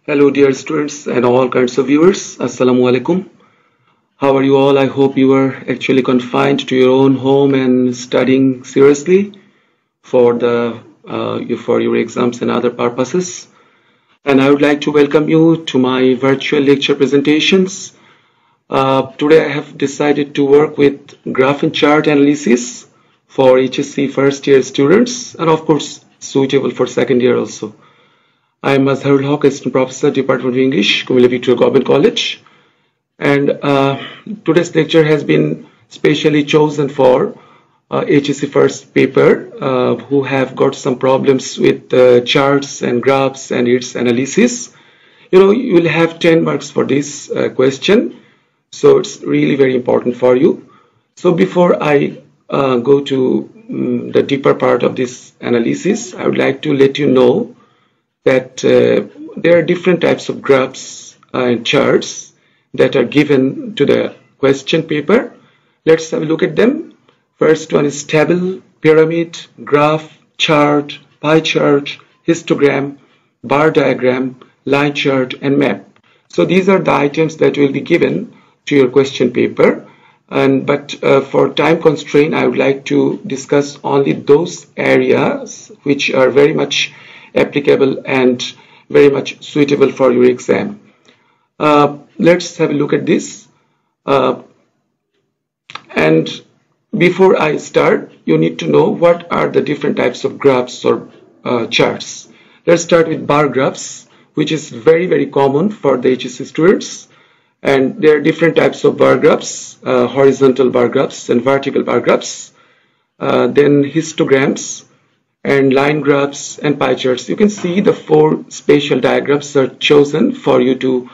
Hello dear students and all kinds of viewers. Assalamu alaikum. How are you all? I hope you are actually confined to your own home and studying seriously for your exams and other purposes. And I would like to welcome you to my virtual lecture presentations. Today I have decided to work with graph and chart analysis for HSC first year students and of course suitable for second year also. I am Mazharul Haq, Assistant Professor, Department of English, Kumila Victoria Government College. And today's lecture has been specially chosen for HSC first paper who have got some problems with charts and graphs and its analysis. You will have 10 marks for this question. So it's really very important for you. So before I go to the deeper part of this analysis, I would like to let you know that there are different types of graphs and charts that are given to the question paper. Let's have a look at them. First one is table, pyramid, graph, chart, pie chart, histogram, bar diagram, line chart, and map. So these are the items that will be given to your question paper. But for time constraint, I would like to discuss only those areas which are very much applicable and very much suitable for your exam. Let's have a look at this. And before I start, you need to know what are the different types of graphs or charts. Let's start with bar graphs, which is very common for the HSC students. And there are different types of bar graphs, horizontal bar graphs and vertical bar graphs. Then histograms and line graphs and pie charts. You can see the four spatial diagrams are chosen for you to,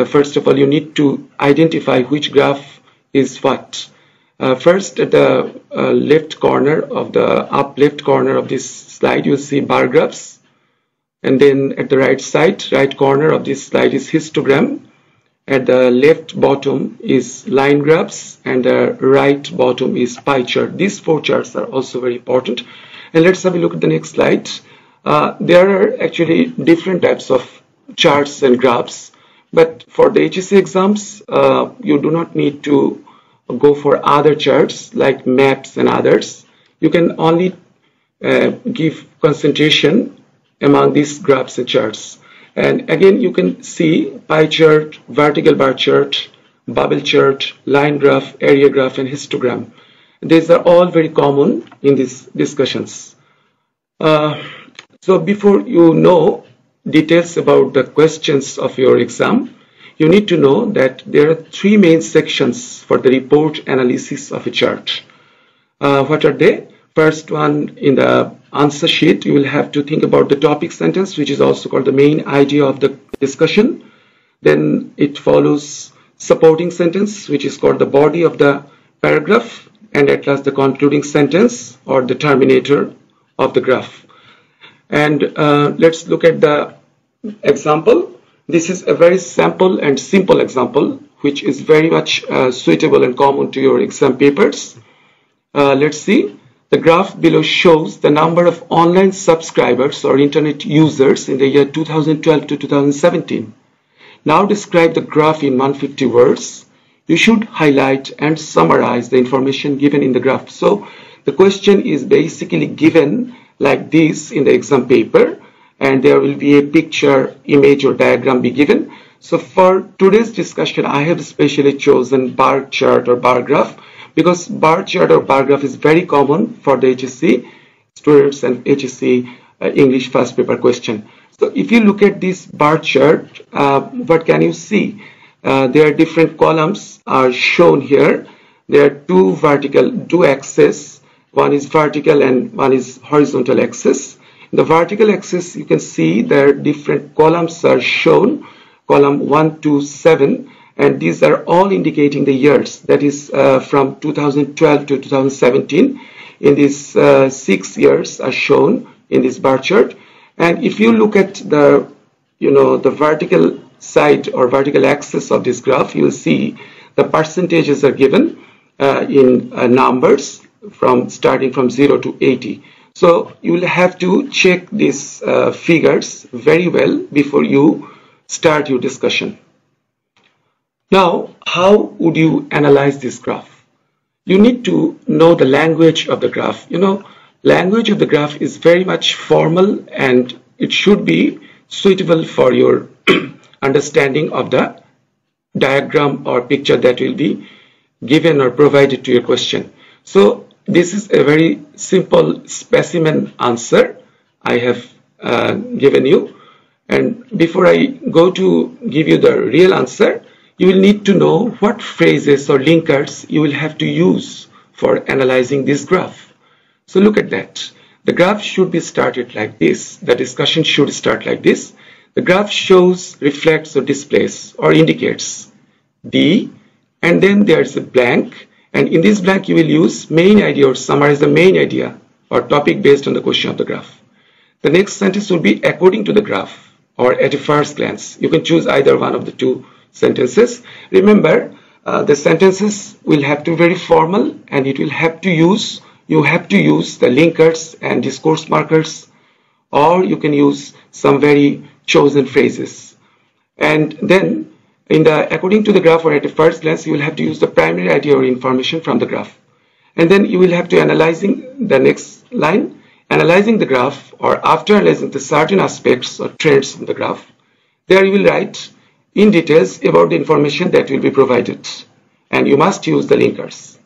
first of all, you need to identify which graph is what. First, at the left corner of the up left corner of this slide, you'll see bar graphs. And then at the right corner of this slide is histogram. At the left bottom is line graphs and the right bottom is pie chart. These four charts are also very important. And let's have a look at the next slide. There are actually different types of charts and graphs, but for the HSC exams, you do not need to go for other charts like maps and others. You can only give concentration among these graphs and charts. And again, you can see pie chart, vertical bar chart, bubble chart, line graph, area graph, and histogram. These are all very common in these discussions. So before you know details about the questions of your exam, you need to know that there are three main sections for the report analysis of a chart. What are they? First one, in the answer sheet, you will have to think about the topic sentence, which is also called the main idea of the discussion. Then it follows supporting sentence, which is called the body of the paragraph, and at last the concluding sentence or the terminator of the graph. And let's look at the example. This is a very sample and simple example, which is very much suitable and common to your exam papers. Let's see. The graph below shows the number of online subscribers or internet users in the year 2012 to 2017. Now describe the graph in 150 words. You should highlight and summarize the information given in the graph. So the question is basically given like this in the exam paper, and there will be a picture, image, or diagram be given. So for today's discussion, I have specially chosen bar chart or bar graph, because bar chart or bar graph is very common for the HSC students and HSC English first paper question. So if you look at this bar chart, what can you see? There are different columns are shown here. There are two axes. One is vertical and one is horizontal axis. In the vertical axis, you can see there are different columns are shown, column 1 to 7. And these are all indicating the years, that is from 2012 to 2017. In these 6 years are shown in this bar chart. And if you look at the, the vertical side or vertical axis of this graph, you will see the percentages are given in numbers starting from 0 to 80. So you will have to check these figures very well before you start your discussion. Now, how would you analyze this graph? You need to know the language of the graph. Language of the graph is very much formal, and it should be suitable for your understanding of the diagram or picture that will be given or provided to your question. So this is a very simple specimen answer I have given you. And before I go to give you the real answer, you will need to know what phrases or linkers you will have to use for analyzing this graph. So look at that. The graph should be started like this. The discussion should start like this. The graph shows, reflects, or displays, or indicates D, and then there's a blank, and in this blank you will use main idea or summarize the main idea or topic based on the question of the graph. The next sentence will be according to the graph or at a first glance. You can choose either one of the two sentences. Remember, the sentences will have to be very formal, and you have to use the linkers and discourse markers, or you can use some very chosen phrases. And then in the according to the graph or at a first glance, you will have to use the primary idea or information from the graph. And then you will have to analyzing the next line, analyzing the graph, or after analyzing the certain aspects or trends in the graph. There you will write in details about the information that will be provided, and you must use the linkers.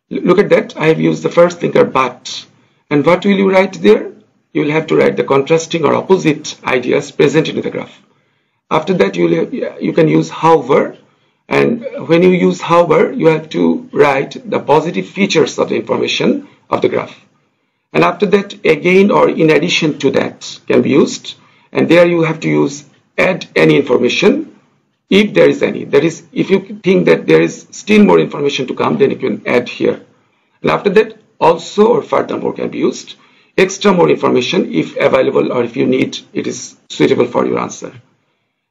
Look at that. I have used the first linker but, and what will you write there? You will have to write the contrasting or opposite ideas present in the graph. After that, you can use however, and when you use however, you have to write the positive features of the information of the graph. And after that, again or in addition to that can be used, and there you have to use add any information if there is any. That is, if you think that there is still more information to come, then you can add here. And after that, also or furthermore can be used. Extra more information if available or if you need, it is suitable for your answer.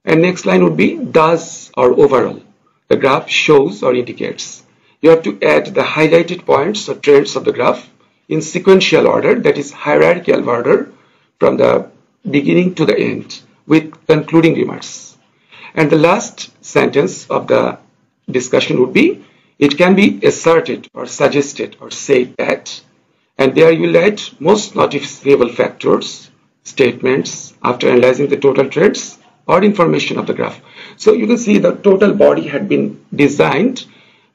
And next line would be thus or overall. The graph shows or indicates. You have to add the highlighted points or trends of the graph in sequential order, that is hierarchical order, from the beginning to the end with concluding remarks. And the last sentence of the discussion would be, it can be asserted or suggested or said that, and there you will write most noticeable factors, statements after analyzing the total trends or information of the graph. So you can see the total body had been designed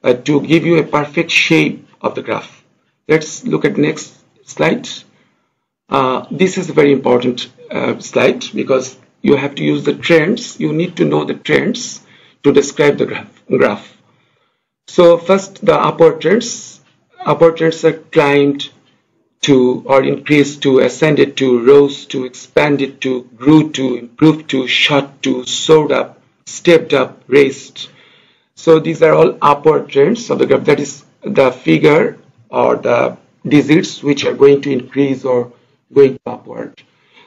to give you a perfect shape of the graph. Let's look at next slide. This is a very important slide because you have to use the trends. You need to know the trends to describe the graph. So first, the upward trends. Upward trends are climbed to, or increased to, ascended to, rose to, expanded to, grew to, improved to, shot to, soared up, stepped up, raised. So these are all upward trends of the graph. That is the figure or the digits which are going to increase or going upward.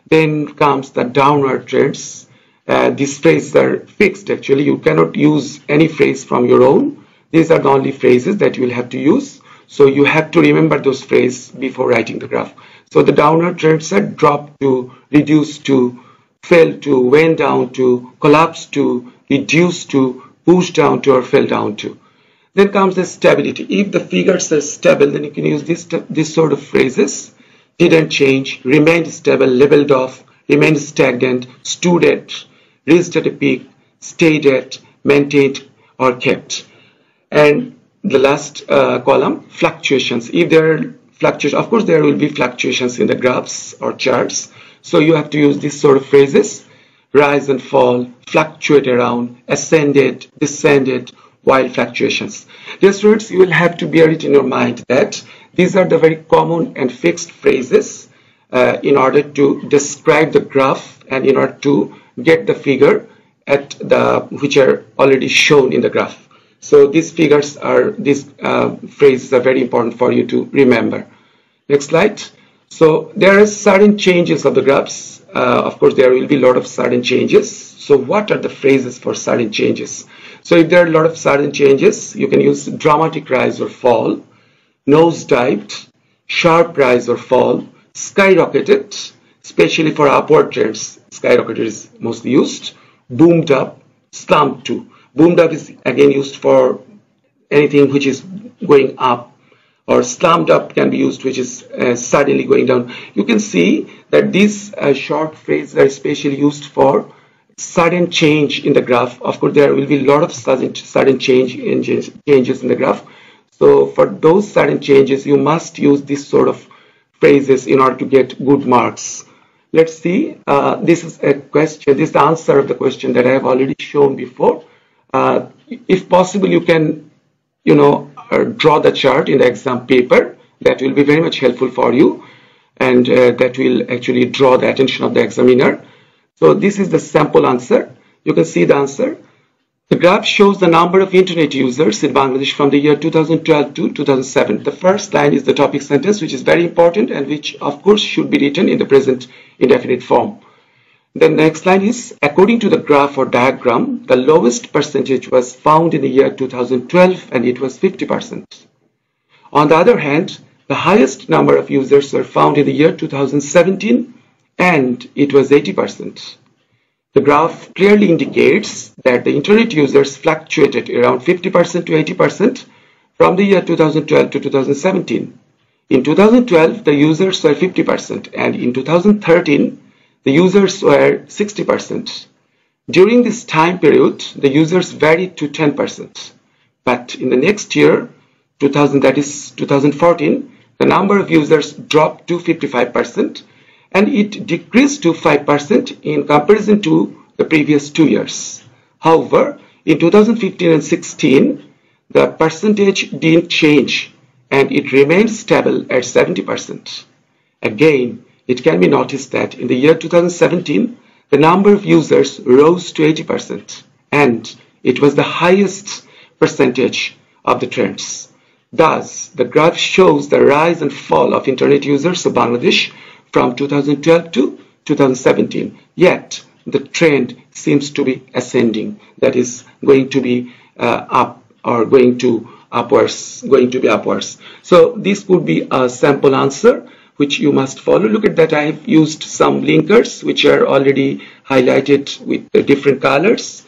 Then comes the downward trends. These phrases are fixed actually. You cannot use any phrase from your own. These are the only phrases that you will have to use. So you have to remember those phrases before writing the graph. So the downward trends are drop to, reduce to, fell to, went down to, collapse to, reduce to, push down to, or fell down to. Then comes the stability. If the figures are stable, then you can use this sort of phrases. Didn't change, remained stable, leveled off, remained stagnant, stood at, reached at a peak, stayed at, maintained, or kept. And the last column, fluctuations. If there are fluctuations, of course there will be fluctuations in the graphs or charts. So you have to use this sort of phrases. Rise and fall, fluctuate around, ascended, descended, wild fluctuations. Dear students, you will have to bear it in your mind that these are the very common and fixed phrases in order to describe the graph and in order to get the figure at the which are already shown in the graph. So these figures are, these phrases are very important for you to remember. Next slide. So there are certain changes of the graphs. Of course, there will be a lot of sudden changes. So what are the phrases for sudden changes? So if there are a lot of sudden changes, you can use dramatic rise or fall, nosedived, sharp rise or fall, skyrocketed, especially for upward trends, skyrocketed is mostly used, boomed up, slumped to. Boomed up is again used for anything which is going up, or slumped up can be used which is suddenly going down. You can see that these short phrases are especially used for sudden change in the graph. Of course, there will be a lot of sudden changes in the graph. So for those sudden changes, you must use this sort of phrases in order to get good marks. Let's see. This is a question. This is the answer of the question that I have already shown before. If possible, you can, draw the chart in the exam paper. That will be very much helpful for you, and that will actually draw the attention of the examiner. So this is the sample answer. You can see the answer. The graph shows the number of internet users in Bangladesh from the year 2012 to 2007. The first line is the topic sentence, which is very important and which, of course, should be written in the present indefinite form. Then the next line is, according to the graph or diagram, the lowest percentage was found in the year 2012 and it was 50%. On the other hand, the highest number of users were found in the year 2017 and it was 80%. The graph clearly indicates that the internet users fluctuated around 50% to 80% from the year 2012 to 2017. In 2012, the users were 50%, and in 2013, the users were 60%. During this time period, the users varied to 10%. But in the next year, that is 2014, the number of users dropped to 55%, and it decreased to 5% in comparison to the previous 2 years. However, in 2015 and 16, the percentage didn't change and it remained stable at 70%. Again, it can be noticed that in the year 2017, the number of users rose to 80%, and it was the highest percentage of the trends. Thus, the graph shows the rise and fall of internet users of Bangladesh from 2012 to 2017. Yet, the trend seems to be ascending, that is going to be up or going to be upwards. So this could be a sample answer which you must follow. Look at that, I have used some linkers which are already highlighted with different colors.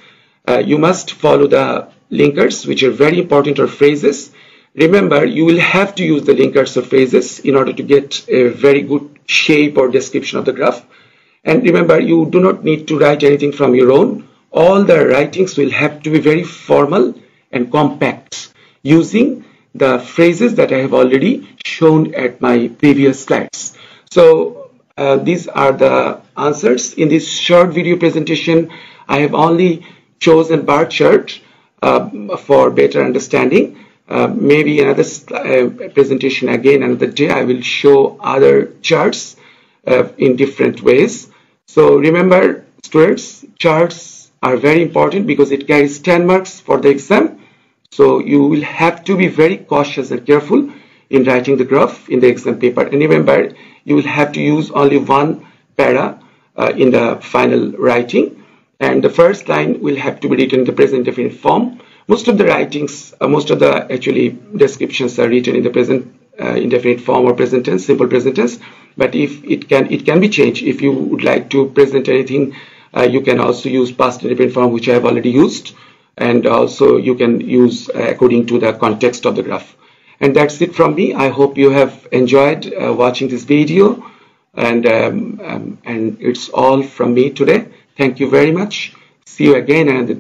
You must follow the linkers which are very important, or phrases. Remember, you will have to use the linkers or phrases in order to get a very good shape or description of the graph. And remember, you do not need to write anything from your own. All the writings will have to be very formal and compact, using the phrases that I have already shown at my previous slides. So these are the answers. In this short video presentation, I have only chosen bar chart for better understanding. Maybe another presentation again, another day, I will show other charts in different ways. So remember, students, charts are very important because it carries 10 marks for the exam. So you will have to be very cautious and careful in writing the graph in the exam paper. And remember, you will have to use only one para in the final writing. And the first line will have to be written in the present indefinite form. Most of the writings, most of the actually descriptions are written in the present indefinite form or present tense, simple present tense. But if it can be changed. If you would like to present anything, you can also use past indefinite form, which I have already used. And also you can use according to the context of the graph. And that's it from me. I hope you have enjoyed watching this video, and it's all from me today. Thank you very much. See you again another